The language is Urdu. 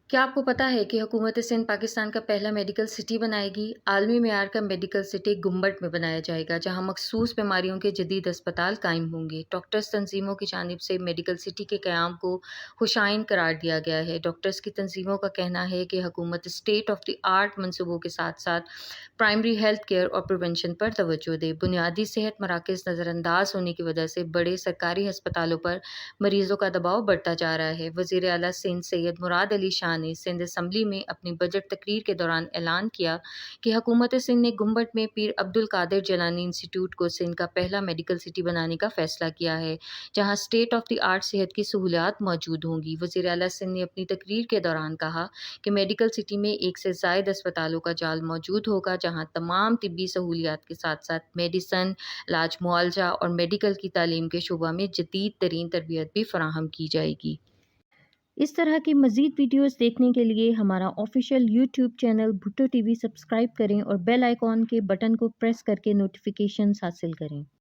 کیا آپ کو پتہ ہے کہ حکومت سندھ پاکستان کا پہلا میڈیکل سٹی بنائے گی؟ عالمی معیار کا میڈیکل سٹی گنبٹ میں بنایا جائے گا، جہاں مخصوص بیماریوں کے جدید اسپتال قائم ہوں گے۔ ڈاکٹرز تنظیموں کی جانب سے میڈیکل سٹی کے قیام کو خوشائن قرار دیا گیا ہے۔ ڈاکٹرز کی تنظیموں کا کہنا ہے کہ حکومت اسٹیٹ آف دی آرٹ منصوبوں کے ساتھ ساتھ پرائمری ہیلتھ کیئر اور پریونشن پر توجہ دے۔ بنیادی صحت مراکز نظر انداز ہونے کی وجہ سے بڑے سرکاری ہسپتالوں پر مریضوں کا دباؤ بڑھتا جا رہا ہے۔ وزیر اعلیٰ سندھ سید مراد علی شاہ نے سندھ اسمبلی میں اپنی بجٹ تقریر کے دوران اعلان کیا کہ حکومت سندھ نے گنبٹ میں پیر عبد القادر جیلانی انسٹی ٹیوٹ کو سندھ کا پہلا میڈیکل سٹی بنانے کا فیصلہ کیا ہے، جہاں اسٹیٹ آف دی آرٹ صحت کی سہولیات موجود ہوں گی۔ وزیر اعلیٰ سندھ نے اپنی تقریر کے دوران کہا کہ میڈیکل سٹی میں ایک سے زائد اسپتالوں کا جال موجود ہوگا، جہاں تمام طبی سہولیات کے ساتھ ساتھ میڈیسن، علاج معالجہ اور میڈیکل کی تعلیم کے شعبہ میں جدید ترین تربیت بھی فراہم کی جائے گی۔ اس طرح کی مزید ویڈیوز دیکھنے کے لیے ہمارا official YouTube channel Bhutto T V subscribe کریں اور بیل آئیکن کے بٹن کو پریس کرکے نوٹیفیکیشنز حاصل کریں۔